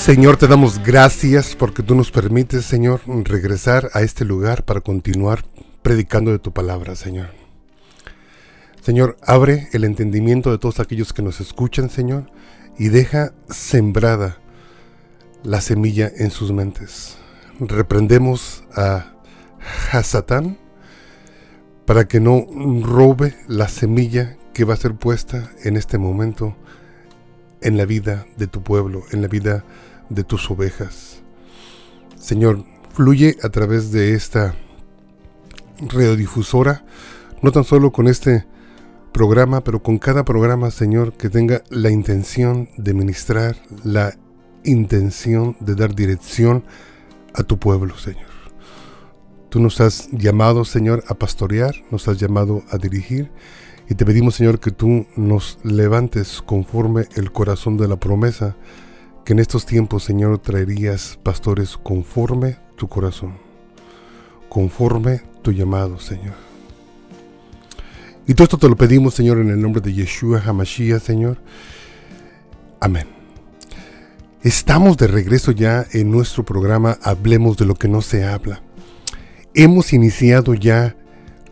Señor, te damos gracias porque tú nos permites, Señor, regresar a este lugar para continuar predicando de tu palabra, Señor. Señor, abre el entendimiento de todos aquellos que nos escuchan, Señor, y deja sembrada la semilla en sus mentes. Reprendemos a Satán para que no robe la semilla que va a ser puesta en este momento en la vida de tu pueblo, en la vida de tus ovejas. Señor, fluye a través de esta radiodifusora, no tan solo con este programa, pero con cada programa, Señor, que tenga la intención de ministrar, la intención de dar dirección a tu pueblo, Señor. Tú nos has llamado, Señor, a pastorear, nos has llamado a dirigir, y te pedimos, Señor, que tú nos levantes conforme el corazón de la promesa, que en estos tiempos, Señor, traerías pastores conforme tu corazón, conforme tu llamado, Señor. Y todo esto te lo pedimos, Señor, en el nombre de Yeshua HaMashiach, Señor. Amén. Estamos de regreso ya en nuestro programa Hablemos de lo que no se habla. Hemos iniciado ya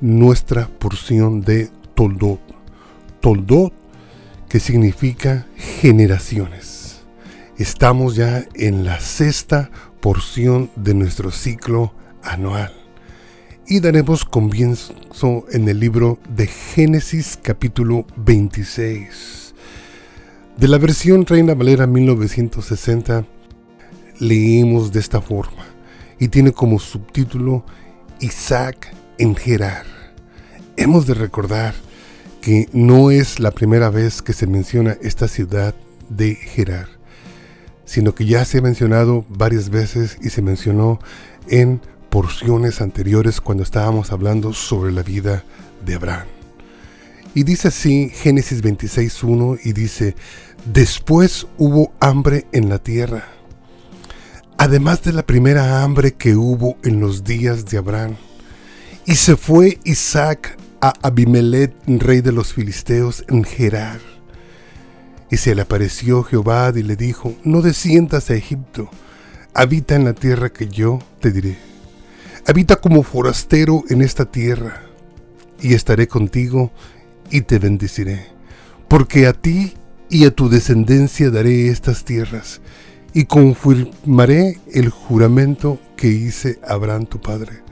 nuestra porción de Toldot. Toldot, que significa generaciones. Estamos ya en la sexta porción de nuestro ciclo anual. Y daremos comienzo en el libro de Génesis capítulo 26. De la versión Reina Valera 1960 leímos de esta forma y tiene como subtítulo Isaac en Gerar. Hemos de recordar que no es la primera vez que se menciona esta ciudad de Gerar, sino que ya se ha mencionado varias veces y se mencionó en porciones anteriores cuando estábamos hablando sobre la vida de Abraham. Y dice así Génesis 26:1 y dice: después hubo hambre en la tierra, además de la primera hambre que hubo en los días de Abraham. Y se fue Isaac a Abimelech, rey de los filisteos, en Gerar. Y se le apareció Jehová y le dijo: no desciendas a Egipto, habita en la tierra que yo te diré. Habita como forastero en esta tierra, y estaré contigo y te bendeciré, porque a ti y a tu descendencia daré estas tierras, y confirmaré el juramento que hice a Abraham tu padre.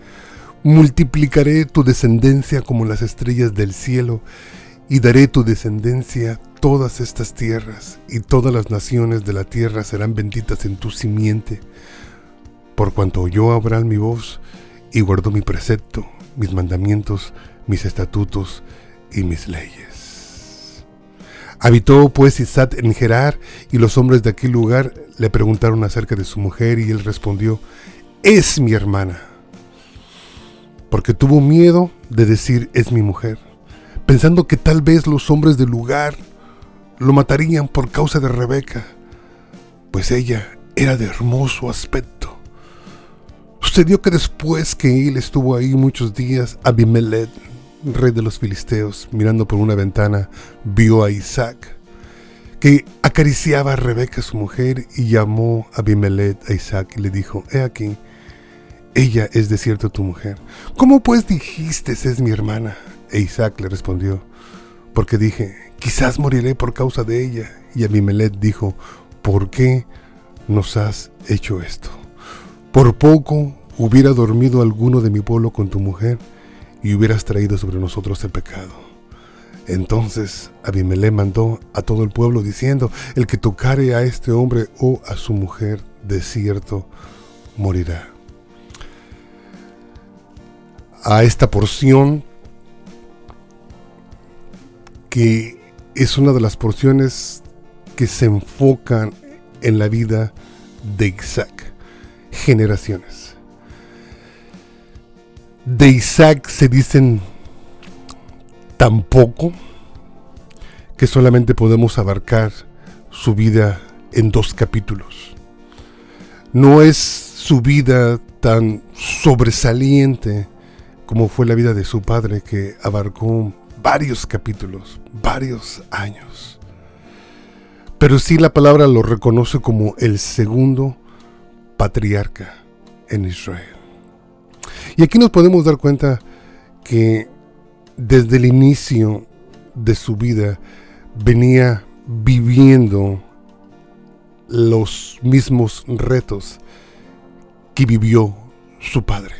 Multiplicaré tu descendencia como las estrellas del cielo, y daré tu descendencia todas estas tierras, y todas las naciones de la tierra serán benditas en tu simiente. Por cuanto oyó Abraham mi voz, y guardó mi precepto, mis mandamientos, mis estatutos y mis leyes. Habitó pues Isaac en Gerar, y los hombres de aquel lugar le preguntaron acerca de su mujer, y él respondió: es mi hermana. Porque tuvo miedo de decir es mi mujer, pensando que tal vez los hombres del lugar lo matarían por causa de Rebeca, pues ella era de hermoso aspecto. Sucedió que después que él estuvo ahí muchos días, Abimelech, rey de los filisteos, mirando por una ventana, vio a Isaac, que acariciaba a Rebeca su mujer, y llamó a Abimelech a Isaac y le dijo: he aquí, ella es de cierto tu mujer. ¿Cómo pues dijiste es mi hermana? E Isaac le respondió: porque dije, quizás moriré por causa de ella. Y Abimelech dijo: ¿por qué nos has hecho esto? Por poco hubiera dormido alguno de mi pueblo con tu mujer, y hubieras traído sobre nosotros el pecado. Entonces Abimelech mandó a todo el pueblo diciendo: el que tocare a este hombre o a su mujer, de cierto morirá. A esta porción, que es una de las porciones que se enfocan en la vida de Isaac, generaciones. De Isaac se dicen tan poco que solamente podemos abarcar su vida en 2 capítulos. No es su vida tan sobresaliente como fue la vida de su padre, que abarcó varios capítulos, varios años. pero sí la palabra lo reconoce como el segundo patriarca en Israel. Y aquí nos podemos dar cuenta que desde el inicio de su vida venía viviendo los mismos retos que vivió su padre,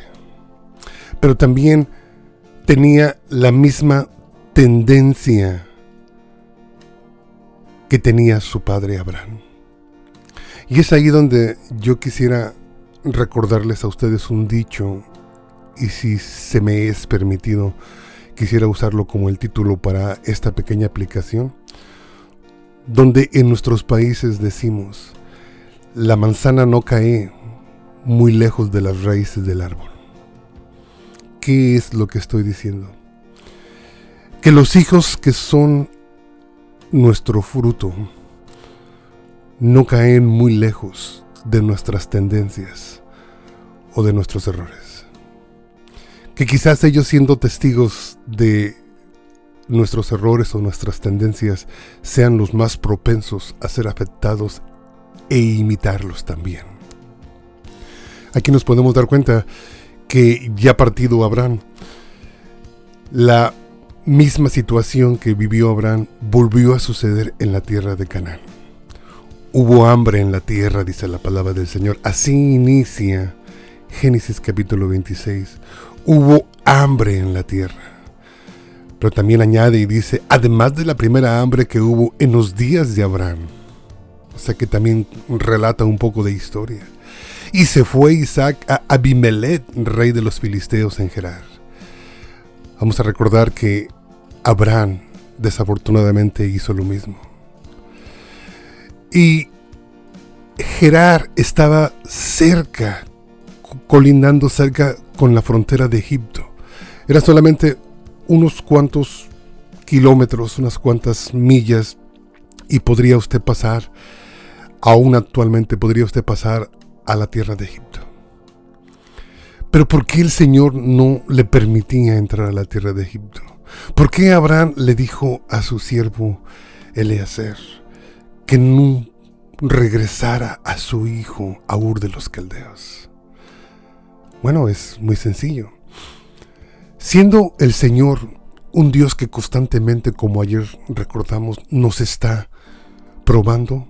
pero también tenía la misma tendencia que tenía su padre Abraham. Y es ahí donde yo quisiera recordarles a ustedes un dicho, y si se me es permitido, quisiera usarlo como el título para esta pequeña aplicación, donde en nuestros países decimos: la manzana no cae muy lejos de las raíces del árbol. ¿Qué es lo que estoy diciendo? Que los hijos que son nuestro fruto no caen muy lejos de nuestras tendencias o de nuestros errores. Que quizás ellos, siendo testigos de nuestros errores o nuestras tendencias, sean los más propensos a ser afectados e imitarlos también. Aquí nos podemos dar cuenta que ya partido Abraham, la misma situación que vivió Abraham volvió a suceder en la tierra de Canaán. Hubo hambre en la tierra, dice la palabra del Señor. Así inicia Génesis capítulo 26. Hubo hambre en la tierra. Pero también añade y dice: además de la primera hambre que hubo en los días de Abraham. O sea que también relata un poco de historia. Y se fue Isaac a Abimelech, rey de los filisteos en Gerar. Vamos a recordar que Abraham desafortunadamente hizo lo mismo. Y Gerar estaba cerca, colindando cerca con la frontera de Egipto. Era solamente unos cuantos kilómetros, unas cuantas millas, y podría usted pasar, aún actualmente podría usted pasar a la tierra de Egipto. Pero ¿por qué el Señor no le permitía entrar a la tierra de Egipto? ¿Por qué Abraham le dijo a su siervo Eliezer que no regresara a su hijo a Ur de los Caldeos? Bueno, es muy sencillo. Siendo el Señor un Dios que constantemente, como ayer recordamos, nos está probando,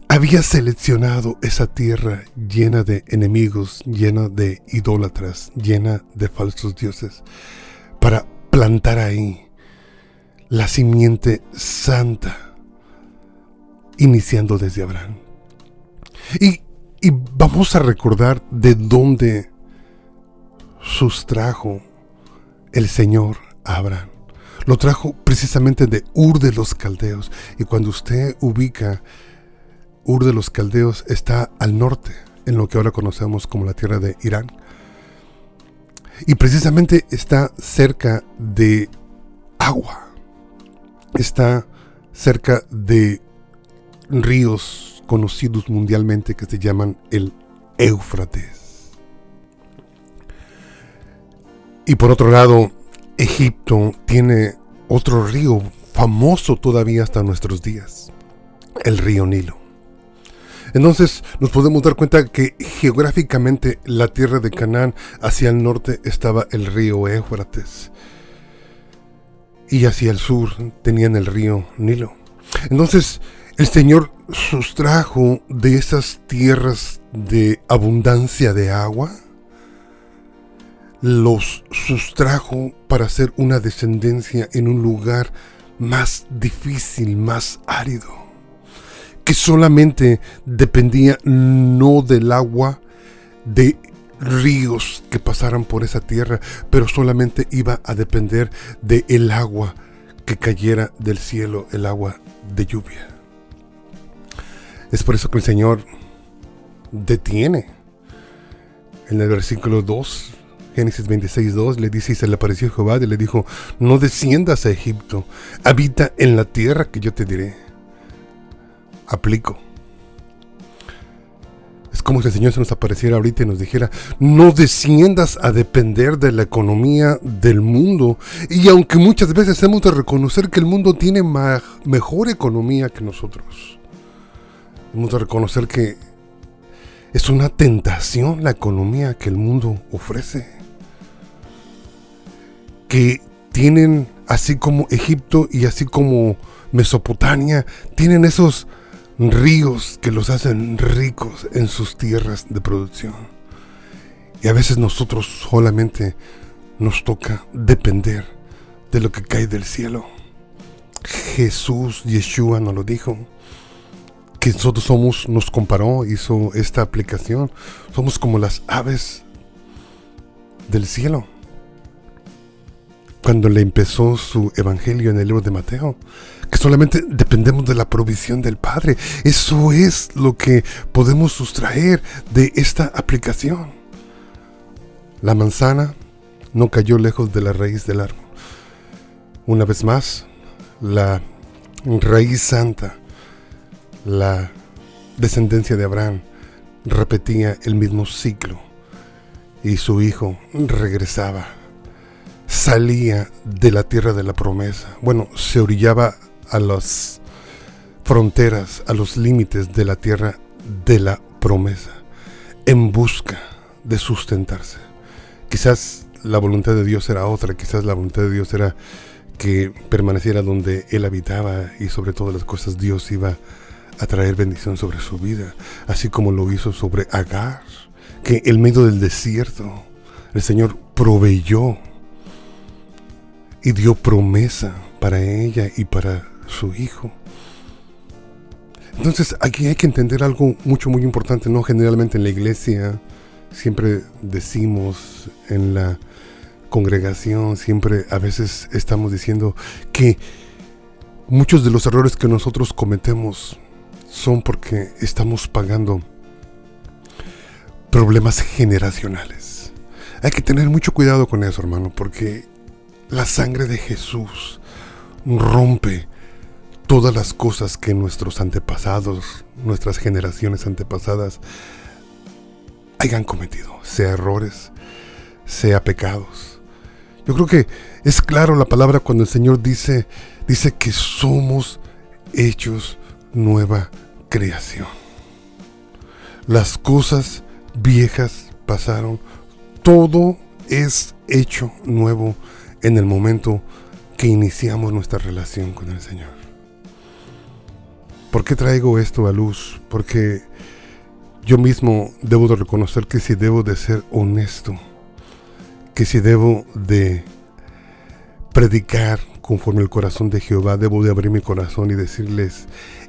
había seleccionado esa tierra llena de enemigos, llena de idólatras, llena de falsos dioses, para plantar ahí la simiente santa, iniciando desde Abraham. Y vamos a recordar de dónde sustrajo el Señor a Abraham. Lo trajo precisamente de Ur de los Caldeos. Y cuando usted ubica Ur de los Caldeos, está al norte, en lo que ahora conocemos como la tierra de Irán. Y precisamente está cerca de agua. Está cerca de ríos conocidos mundialmente que se llaman el Éufrates. Y por otro lado, Egipto tiene otro río famoso todavía hasta nuestros días, el río Nilo. Entonces nos podemos dar cuenta que geográficamente la tierra de Canaán, hacia el norte estaba el río Éufrates, y hacia el sur tenían el río Nilo. Entonces el Señor sustrajo de esas tierras de abundancia de agua, los sustrajo para hacer una descendencia en un lugar más difícil, más árido, que solamente dependía no del agua de ríos que pasaran por esa tierra, pero solamente iba a depender del agua que cayera del cielo, el agua de lluvia. Es por eso que el Señor detiene en el versículo 2, Génesis 26:2, le dice: y se le apareció Jehová y le dijo: no desciendas a Egipto, habita en la tierra que yo te diré. Aplico. Es como si el Señor se nos apareciera ahorita y nos dijera: no desciendas a depender de la economía del mundo. Y aunque muchas veces hemos de reconocer que el mundo tiene mejor economía que nosotros, Hemos de reconocer que es una tentación la economía que el mundo ofrece. Que tienen, así como Egipto y así como Mesopotamia, tienen esos ríos que los hacen ricos en sus tierras de producción. Y a veces nosotros solamente nos toca depender de lo que cae del cielo. Jesús, Yeshua nos lo dijo, que nosotros nos comparó, hizo esta aplicación, somos como las aves del cielo. Cuando le empezó su evangelio en el libro de Mateo, que solamente dependemos de la provisión del Padre. Eso es lo que podemos sustraer de esta aplicación. La manzana no cayó lejos de la raíz del árbol. Una vez más, la raíz santa, la descendencia de Abraham, repetía el mismo ciclo y su hijo regresaba, salía de la tierra de la promesa. Bueno, se orillaba a las fronteras, a los límites de la tierra de la promesa, en busca de sustentarse. Quizás la voluntad de Dios era otra, quizás la voluntad de Dios era que permaneciera donde él habitaba, y sobre todas las cosas Dios iba a traer bendición sobre su vida, así como lo hizo sobre Agar, que en medio del desierto el Señor proveyó y dio promesa para ella y para su hijo. Entonces aquí hay que entender algo muy importante, ¿no? Generalmente en la iglesia siempre decimos, en la congregación siempre a veces estamos diciendo que muchos de los errores que nosotros cometemos son porque estamos pagando problemas generacionales. Hay que tener mucho cuidado con eso, hermano, porque la sangre de Jesús rompe todas las cosas que nuestros antepasados, nuestras generaciones antepasadas hayan cometido, sea errores, sea pecados. Yo creo que es claro la palabra cuando el Señor dice que somos hechos nueva creación. Las cosas viejas pasaron, todo es hecho nuevo en el momento que iniciamos nuestra relación con el Señor. ¿Por qué traigo esto a luz? Porque yo mismo debo de reconocer que si debo de ser honesto, que si debo de predicar conforme el corazón de Jehová, debo de abrir mi corazón y decirles,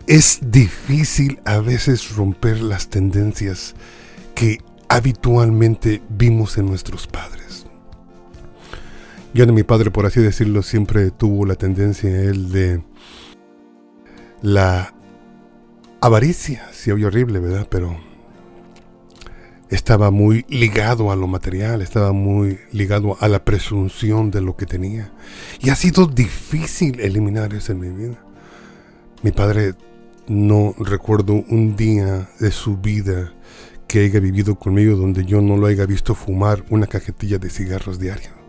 es difícil a veces romper las tendencias que habitualmente vimos en nuestros padres. Yo de mi padre, por así decirlo, siempre tuvo la tendencia, él, de la avaricia. Se oye horrible, ¿verdad? Pero estaba muy ligado a lo material, estaba muy ligado a la presunción de lo que tenía. Y ha sido difícil eliminar eso en mi vida. Mi padre, no recuerdo un día de su vida que haya vivido conmigo donde yo no lo haya visto fumar una cajetilla de cigarros diario.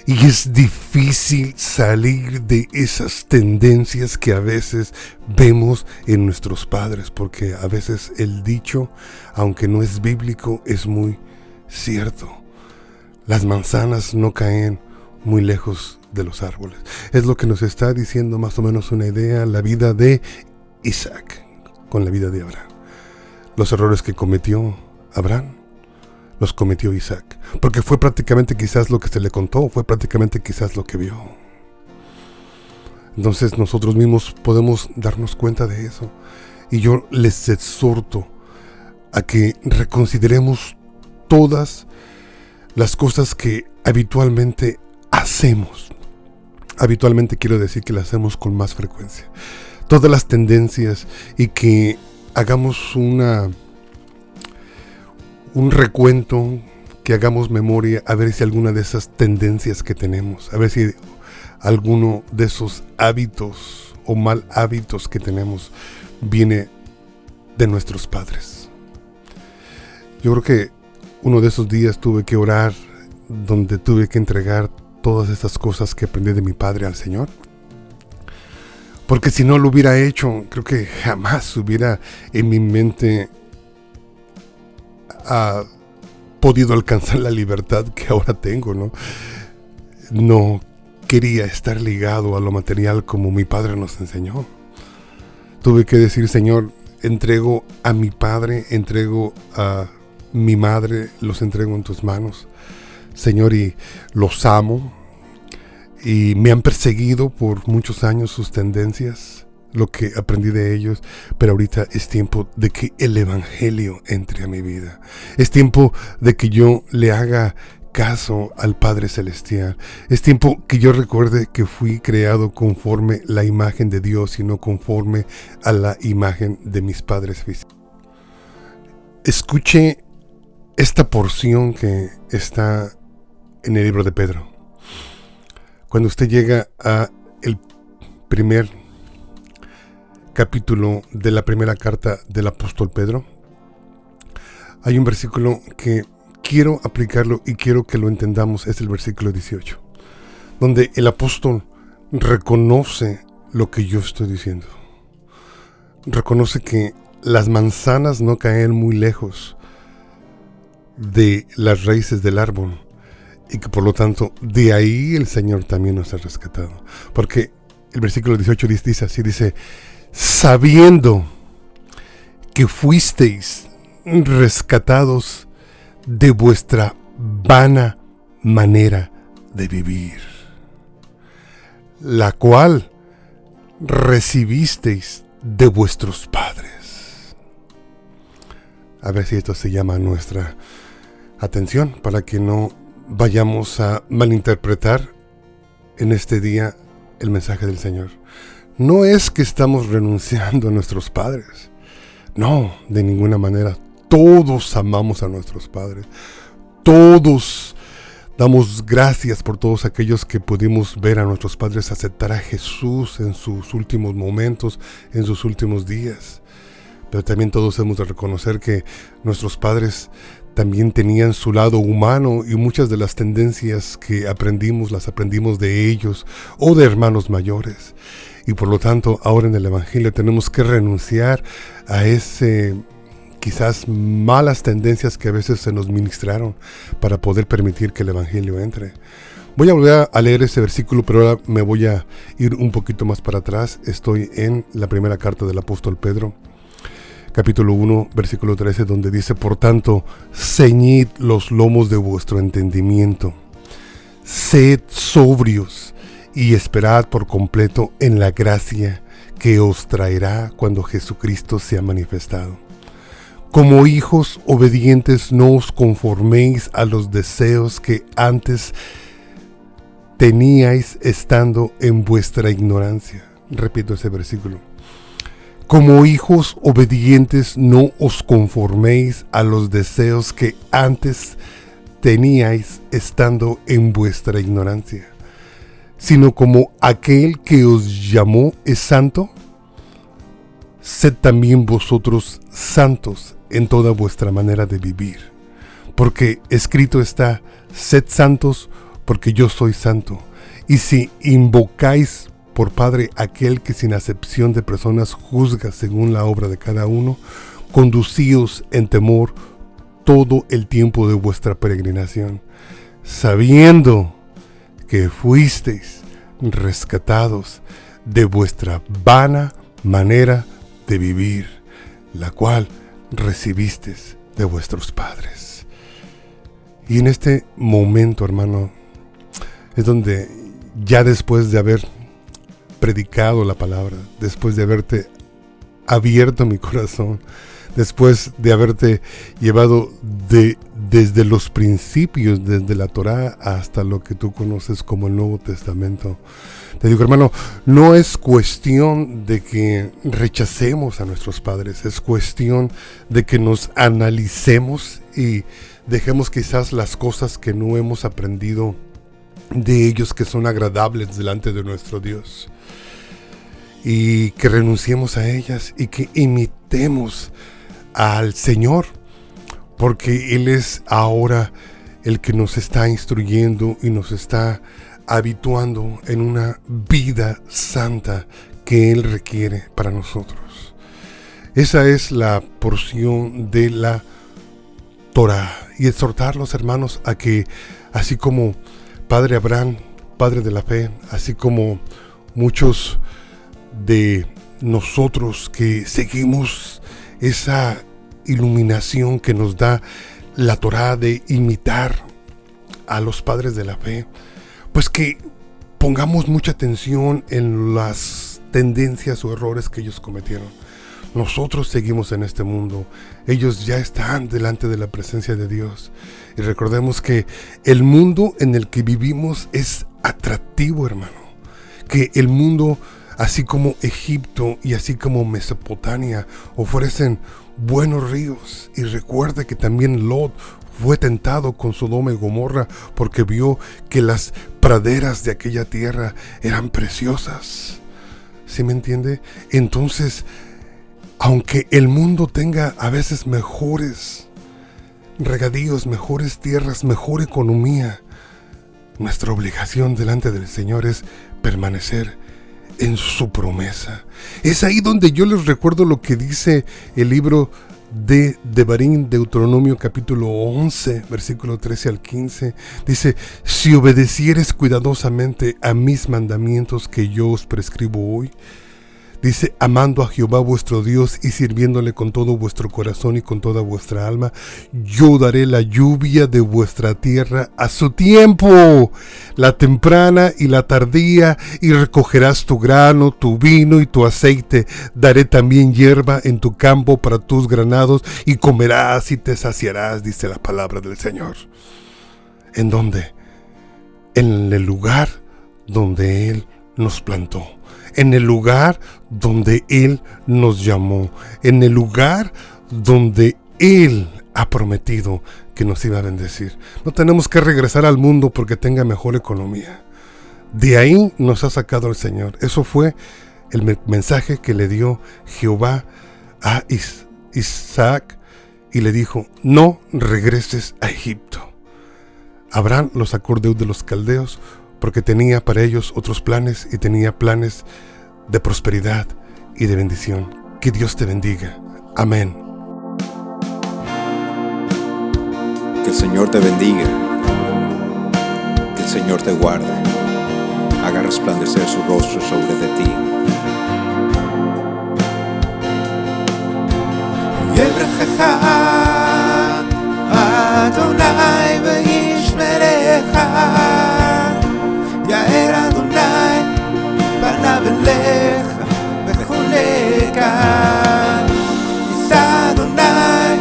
Y es difícil salir de esas tendencias que a veces vemos en nuestros padres, porque a veces el dicho, aunque no es bíblico, es muy cierto. Las manzanas no caen muy lejos de los árboles. Es lo que nos está diciendo más o menos una idea la vida de Isaac con la vida de Abraham. Los errores que cometió Abraham los cometió Isaac, porque fue prácticamente quizás lo que se le contó, fue prácticamente quizás lo que vio. Entonces nosotros mismos podemos darnos cuenta de eso, y yo les exhorto a que reconsideremos todas las cosas que habitualmente hacemos. Habitualmente quiero decir que las hacemos con más frecuencia, todas las tendencias, y que hagamos un recuento, que hagamos memoria, a ver si alguna de esas tendencias que tenemos, a ver si alguno de esos hábitos o mal hábitos que tenemos viene de nuestros padres. Yo creo que uno de esos días tuve que orar, donde tuve que entregar todas estas cosas que aprendí de mi padre al Señor, Porque si no lo hubiera hecho, creo que jamás hubiera en mi mente podido alcanzar la libertad que ahora tengo, ¿no? No quería estar ligado a lo material como mi padre nos enseñó. Tuve que decir, Señor, entrego a mi padre, entrego a mi madre, los entrego en tus manos, Señor, y los amo. Y me han perseguido por muchos años sus tendencias, lo que aprendí de ellos, pero ahorita es tiempo de que el Evangelio entre a mi vida. Es tiempo de que yo le haga caso al Padre Celestial. Es tiempo que yo recuerde que fui creado conforme la imagen de Dios y no conforme a la imagen de mis padres físicos. Escuche esta porción que está en el libro de Pedro. Cuando usted llega a el primer capítulo de la primera carta del apóstol Pedro, hay un versículo que quiero aplicarlo y quiero que lo entendamos. Es el versículo 18, donde el apóstol reconoce lo que yo estoy diciendo. Reconoce que las manzanas no caen muy lejos de las raíces del árbol, y que por lo tanto de ahí el Señor también nos ha rescatado. Porque el versículo 18 dice así, dice: sabiendo que fuisteis rescatados de vuestra vana manera de vivir, la cual recibisteis de vuestros padres. A ver si esto se llama nuestra atención, para que no vayamos a malinterpretar en este día el mensaje del Señor. No es que estamos renunciando a nuestros padres. No, de ninguna manera. Todos amamos a nuestros padres. Todos damos gracias por todos aquellos que pudimos ver a nuestros padres aceptar a Jesús en sus últimos momentos, en sus últimos días. Pero también todos hemos de reconocer que nuestros padres también tenían su lado humano, y muchas de las tendencias que aprendimos, las aprendimos de ellos o de hermanos mayores. Y por lo tanto, ahora en el Evangelio tenemos que renunciar a ese, quizás malas tendencias que a veces se nos ministraron, para poder permitir que el Evangelio entre. Voy a volver a leer ese versículo, pero ahora me voy a ir un poquito más para atrás. Estoy en la primera carta del apóstol Pedro, capítulo 1, versículo 13, donde dice: por tanto, ceñid los lomos de vuestro entendimiento, sed sobrios y esperad por completo en la gracia que os traerá cuando Jesucristo sea manifestado. Como hijos obedientes, no os conforméis a los deseos que antes teníais estando en vuestra ignorancia. Repito ese versículo. Como hijos obedientes, no os conforméis a los deseos que antes teníais estando en vuestra ignorancia, sino como aquel que os llamó es santo, sed también vosotros santos en toda vuestra manera de vivir. Porque escrito está: sed santos, porque yo soy santo. Y si invocáis por Padre aquel que sin acepción de personas juzga según la obra de cada uno, conducíos en temor todo el tiempo de vuestra peregrinación, sabiendo que fuisteis rescatados de vuestra vana manera de vivir, la cual recibisteis de vuestros padres. Y en este momento, hermano, es donde ya después de haber predicado la palabra, después de haberte abierto mi corazón, después de haberte llevado desde los principios, desde la Torá hasta lo que tú conoces como el Nuevo Testamento, te digo, hermano, no es cuestión de que rechacemos a nuestros padres, es cuestión de que nos analicemos y dejemos quizás las cosas que no hemos aprendido de ellos, que son agradables delante de nuestro Dios, y que renunciemos a ellas y que imitemos al Señor, porque Él es ahora el que nos está instruyendo y nos está habituando en una vida santa que Él requiere para nosotros. Esa es la porción de la Torah. Y exhortar a los hermanos a que, así como Padre Abraham, padre de la fe, así como muchos de nosotros que seguimos esa iluminación que nos da la Torah de imitar a los padres de la fe, pues que pongamos mucha atención en las tendencias o errores que ellos cometieron. Nosotros seguimos en este mundo, ellos ya están delante de la presencia de Dios. Y recordemos que el mundo en el que vivimos es atractivo, hermano. Que el mundo, así como Egipto y así como Mesopotamia, ofrecen buenos ríos. Y recuerda que también Lot fue tentado con Sodoma y Gomorra porque vio que las praderas de aquella tierra eran preciosas. ¿Sí me entiende? Entonces, aunque el mundo tenga a veces mejores regadíos, mejores tierras, mejor economía, nuestra obligación delante del Señor es permanecer en su promesa. Es ahí donde yo les recuerdo lo que dice el libro de Devarim, Deuteronomio capítulo 11, versículo 13 al 15. Dice: si obedecieres cuidadosamente a mis mandamientos que yo os prescribo hoy, dice, amando a Jehová vuestro Dios y sirviéndole con todo vuestro corazón y con toda vuestra alma, yo daré la lluvia de vuestra tierra a su tiempo, la temprana y la tardía, y recogerás tu grano, tu vino y tu aceite. Daré también hierba en tu campo para tus granados, y comerás y te saciarás, dice la palabra del Señor. ¿En dónde? En el lugar donde Él nos plantó. En el lugar donde Él nos llamó, en el lugar donde Él ha prometido que nos iba a bendecir. No tenemos que regresar al mundo porque tenga mejor economía. De ahí nos ha sacado el Señor. Eso fue el mensaje que le dio Jehová a Isaac, y le dijo: no regreses a Egipto. Abraham los sacó de los caldeos porque tenía para ellos otros planes, y tenía planes de prosperidad y de bendición. Que Dios te bendiga. Amén. Que el Señor te bendiga, que el Señor te guarde, haga resplandecer su rostro sobre de ti. יברכך אדוני וישמרך, יאר אדוני פניו אליך וחונקה, יישא אדוני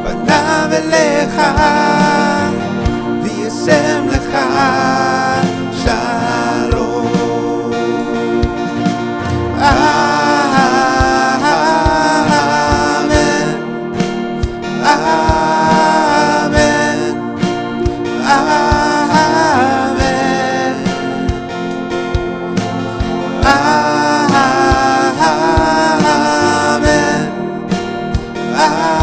פניו אליך וישם לך שלום. Amen.